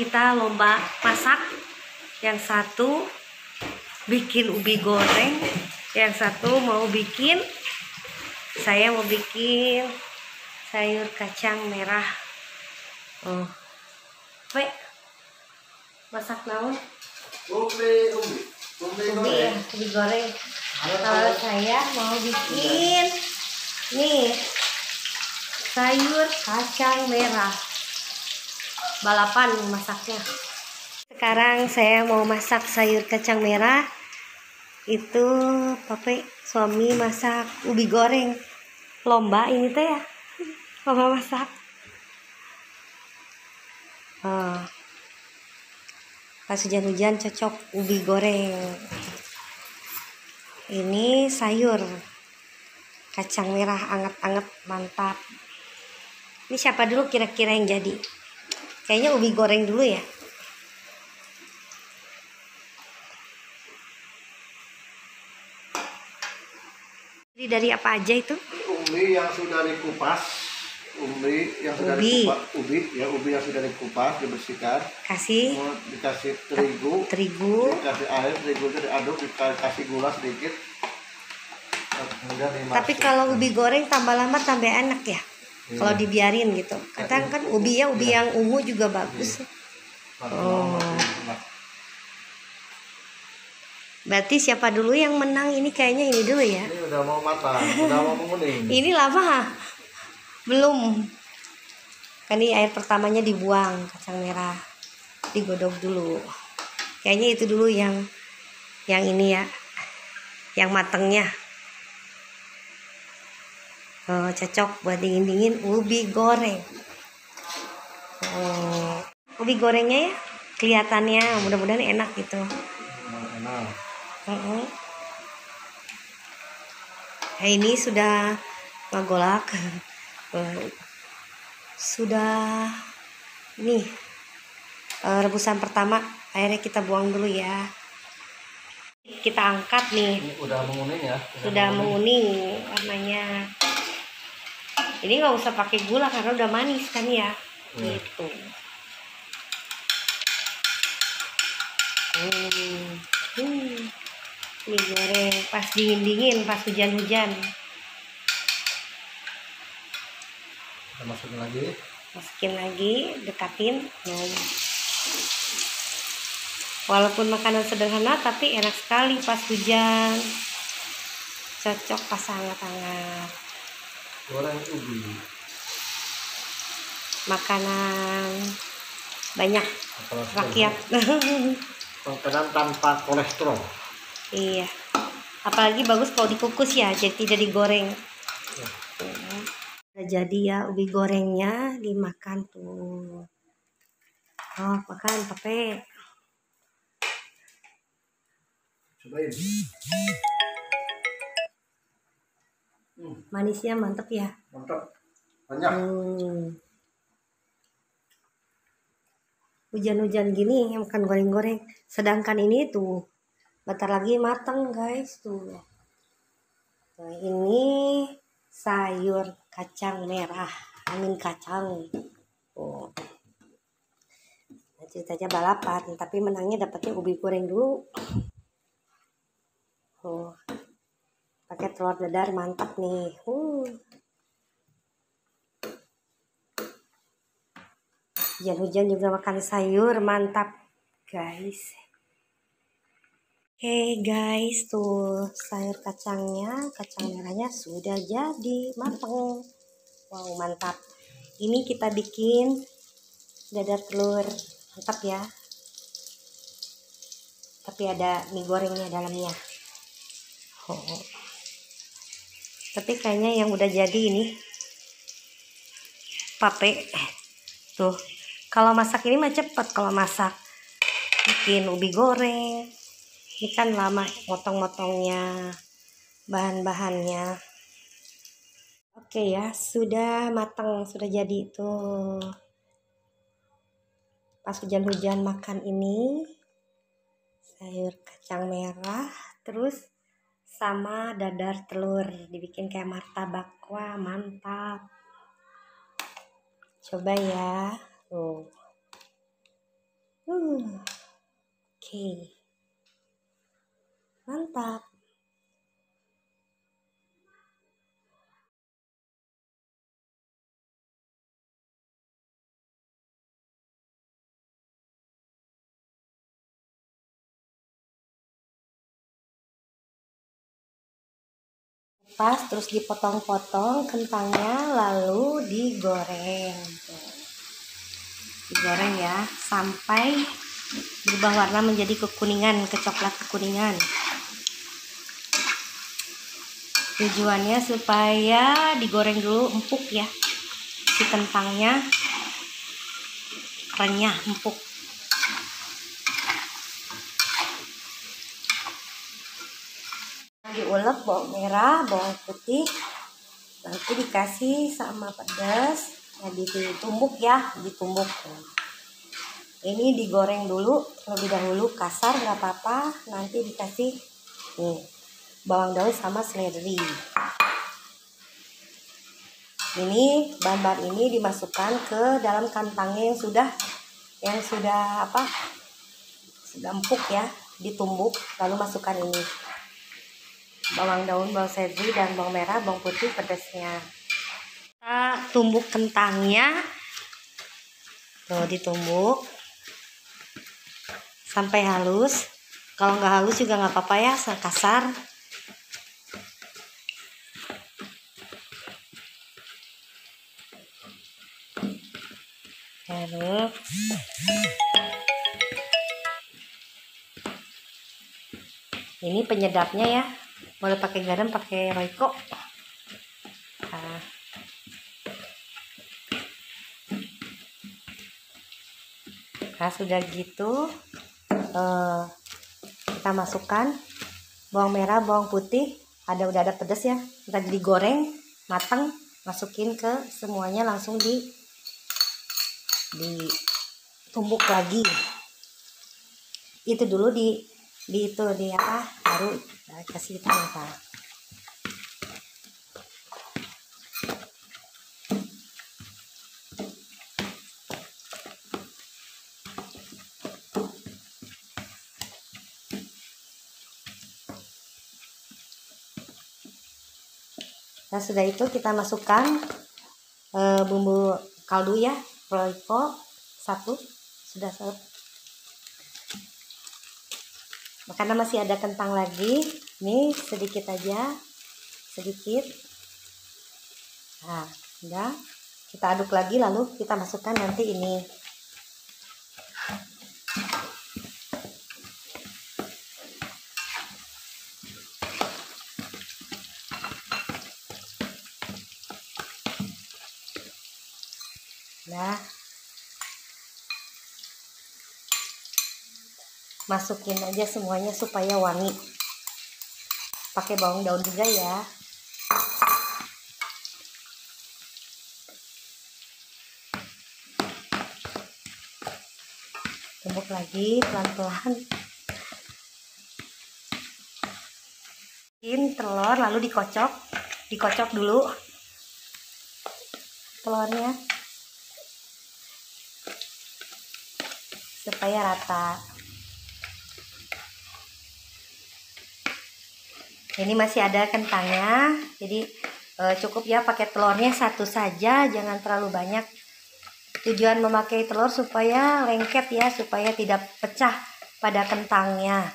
kita lomba masak. Yang satu bikin ubi goreng, yang satu saya mau bikin sayur kacang merah. Masak naon? Ubi goreng. Kalau saya mau bikin nih sayur kacang merah. Balapan masaknya. Sekarang saya mau masak sayur kacang merah. Itu papai suami masak ubi goreng. Lomba ini teh ya. Lomba masak. Pas hujan-hujan cocok ubi goreng. Ini sayur kacang merah anget-anget mantap. Ini siapa dulu kira-kira yang jadi? Kayaknya ubi goreng dulu ya. Jadi dari apa aja itu? Ubi yang sudah dikupas, ubi yang sudah dikupas dibersihkan. Dikasih terigu, dikasih air, terigu itu diaduk, dikasih gula sedikit. Tapi kalau ubi goreng tambah lama tambah enak ya. Iya. Kalau dibiarin gitu. Kadang kan ubi yang ungu juga bagus. Berarti siapa dulu yang menang ini? Kayaknya ini dulu ya. Ini udah mau matang, udah mau menguning. Ini lama? Belum. Kan ini air pertamanya dibuang, kacang merah. Digodok dulu. Kayaknya itu dulu yang ini ya. Yang matangnya. Cocok buat dingin-dingin ubi goreng. Ubi gorengnya ya kelihatannya mudah-mudahan enak gitu. Enak. Nah, ini sudah ngagolak. Sudah nih rebusan pertama, airnya kita buang dulu ya. Kita angkat nih. Ini udah menguning ya. Sudah menguning warnanya. Ini nggak usah pakai gula karena udah manis kan ya. Gitu. Mie goreng pas dingin-dingin, pas hujan-hujan. Kita masukin lagi, dekatin. Walaupun makanan sederhana tapi enak sekali pas hujan. Cocok pas hangat-hangat. Goreng ubi. Makanan banyak rakyat. Makanan tanpa kolesterol. Iya. Apalagi bagus kalau dikukus ya, jadi tidak digoreng. Udah jadi ya ubi gorengnya, dimakan tuh. Makan pakai. Cobain. Manisnya mantep ya. Mantap. Banyak. Hujan-hujan gini makan goreng-goreng. Sedangkan ini tuh bentar lagi matang guys tuh. Nah, ini sayur kacang merah, angin kacang. Ceritanya balapan, tapi menangnya dapatnya ubi goreng dulu. Pakai telur dadar mantap nih. Hujan-hujan juga makan sayur mantap guys. Oke guys, tuh sayur kacang merahnya sudah jadi matang. Wow mantap. Ini kita bikin dadar telur mantap ya. Tapi ada mie gorengnya dalamnya. Tapi kayaknya yang udah jadi ini pape tuh. Kalau masak ini mah cepet. Kalau masak bikin ubi goreng ini kan lama motong-motongnya, bahan-bahannya. Oke ya, sudah matang, sudah jadi tuh. Pas hujan-hujan makan ini sayur kacang merah terus sama dadar telur dibikin kayak martabak. Wah mantap. Coba ya. Tuh. Oke. Mantap. Pas terus dipotong-potong kentangnya, lalu digoreng. Digoreng ya sampai berubah warna menjadi kekuningan, kecoklat kekuningan. Tujuannya supaya digoreng dulu empuk ya, si kentangnya renyah empuk. Diulek bawang merah, bawang putih, nanti dikasih sama pedas, nah ditumbuk ya, ditumbuk. Ini digoreng dulu lebih dahulu, kasar nggak apa-apa, nanti dikasih nih bawang daun sama seledri. Ini bahan-bahan ini dimasukkan ke dalam kentangnya yang sudah empuk ya, ditumbuk, lalu masukkan ini bawang daun, bawang seledri, dan bawang merah, bawang putih, pedasnya. Kita tumbuk kentangnya, tuh ditumbuk sampai halus. Kalau nggak halus juga nggak apa-apa ya, kasar. Terus ini penyedapnya ya, boleh pakai garam, pakai royco. Nah sudah gitu kita masukkan bawang merah, bawang putih, udah ada pedas ya, tadi digoreng matang, masukin ke semuanya, langsung ditumbuk lagi. Itu dulu baru kasih tambah. Nah sudah itu kita masukkan bumbu kaldu ya, royco 1 sudah set. Karena masih ada kentang lagi, ini sedikit aja, sedikit. Nah udah, kita aduk lagi, lalu kita masukkan nanti ini. Nah, masukin aja semuanya supaya wangi. Pakai bawang daun juga ya. Tumbuk lagi pelan-pelan. Telur lalu dikocok dulu telurnya supaya rata. Ini masih ada kentangnya, jadi cukup ya pakai telurnya 1 saja, jangan terlalu banyak. Tujuan memakai telur supaya lengket ya, supaya tidak pecah pada kentangnya.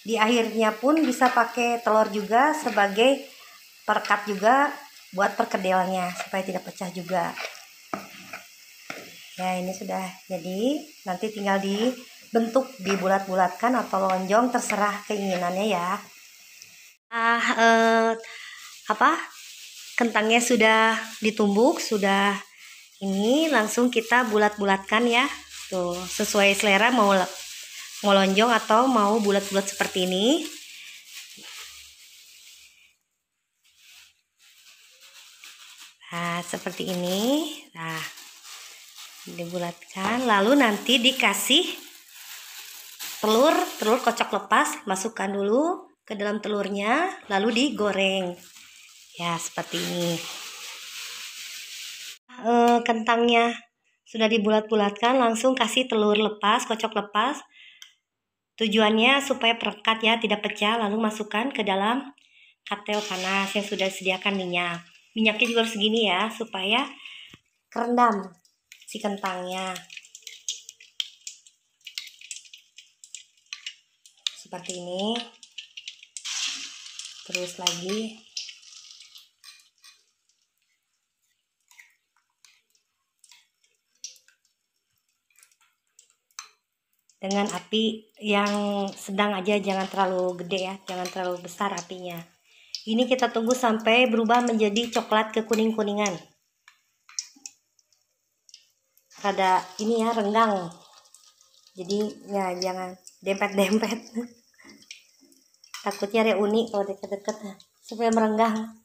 Di akhirnya pun bisa pakai telur juga sebagai perekat juga buat perkedelnya supaya tidak pecah juga. Ya ini sudah jadi, nanti tinggal dibentuk, dibulat-bulatkan atau lonjong, terserah keinginannya ya. Kentangnya sudah ditumbuk, sudah ini langsung kita bulat-bulatkan ya. Tuh, sesuai selera mau lonjong atau mau bulat-bulat seperti ini. Nah, seperti ini. Nah, dibulatkan, lalu nanti dikasih telur kocok lepas, masukkan dulu ke dalam telurnya, lalu digoreng. Ya, seperti ini. Kentangnya Sudah dibulat-bulatkan, langsung kasih telur lepas, kocok lepas. Tujuannya supaya perekat ya, tidak pecah. Lalu masukkan ke dalam katel panas yang sudah disediakan minyak. Minyaknya juga harus segini ya, supaya kerendam si kentangnya. Seperti ini. Terus lagi. Dengan api yang sedang aja, jangan terlalu gede ya, jangan terlalu besar apinya. Ini kita tunggu sampai berubah menjadi coklat kekuning-kuningan. Rada ini ya, renggang. Jadi ya jangan dempet-dempet. Takutnya reuni kalau deket-deket, supaya merenggang.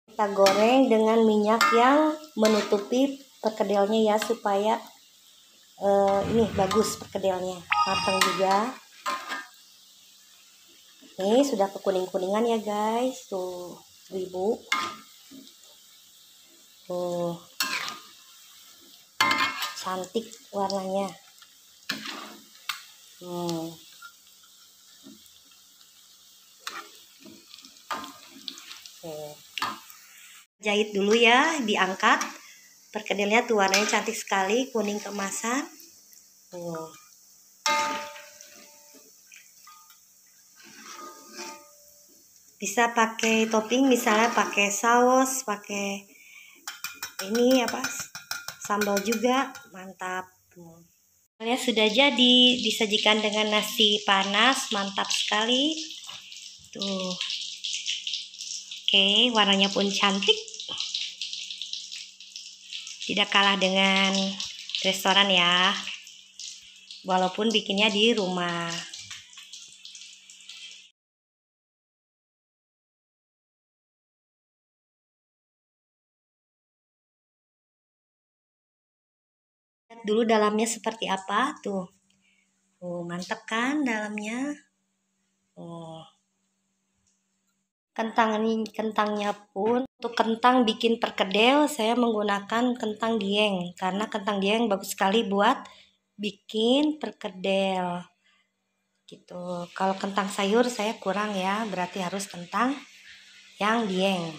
Kita goreng dengan minyak yang menutupi perkedelnya ya, supaya ini bagus perkedelnya, matang juga. Ini sudah kekuning-kuningan ya guys, tuh ibu. Tuh cantik warnanya. Jahit dulu ya, diangkat. Perkedelnya tuh warnanya cantik sekali, kuning keemasan. Bisa pakai topping, misalnya pakai saus, pakai ini apa, sambal juga, mantap. Tuh. Sudah jadi, disajikan dengan nasi panas, mantap sekali. Tuh. Oke, warnanya pun cantik. Tidak kalah dengan restoran ya, walaupun bikinnya di rumah. Lihat dulu dalamnya seperti apa tuh. Mantap kan dalamnya. Kentangnya pun, untuk kentang bikin perkedel saya menggunakan kentang dieng, karena kentang dieng bagus sekali buat bikin perkedel gitu. Kalau kentang sayur saya kurang ya, berarti harus kentang yang dieng.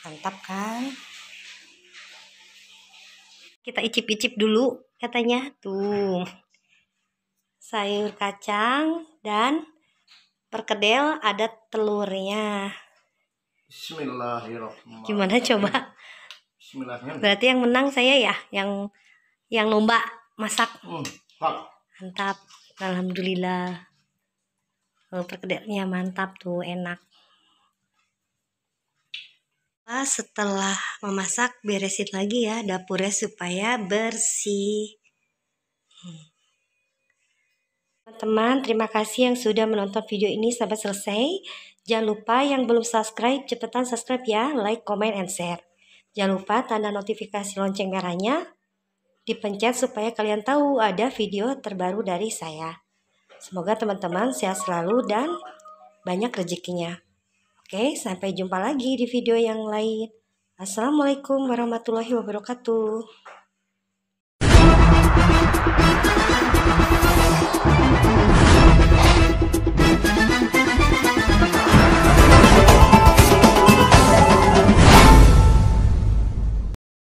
Mantap kan? Kita icip-icip dulu katanya tuh. Sayur kacang dan perkedel ada telurnya. Bismillahirrahmanirrahim. Gimana coba? Bismillahirrahmanirrahim. Berarti yang menang saya ya, yang lomba masak. Mantap. Alhamdulillah. Perkedelnya mantap tuh, enak. Setelah memasak, beresin lagi ya dapurnya supaya bersih. Teman-teman, terima kasih yang sudah menonton video ini sampai selesai. Jangan lupa yang belum subscribe, cepetan subscribe ya, like, comment, and share. Jangan lupa tanda notifikasi lonceng merahnya dipencet supaya kalian tahu ada video terbaru dari saya. Semoga teman-teman sehat selalu dan banyak rezekinya. Oke, sampai jumpa lagi di video yang lain. Assalamualaikum warahmatullahi wabarakatuh.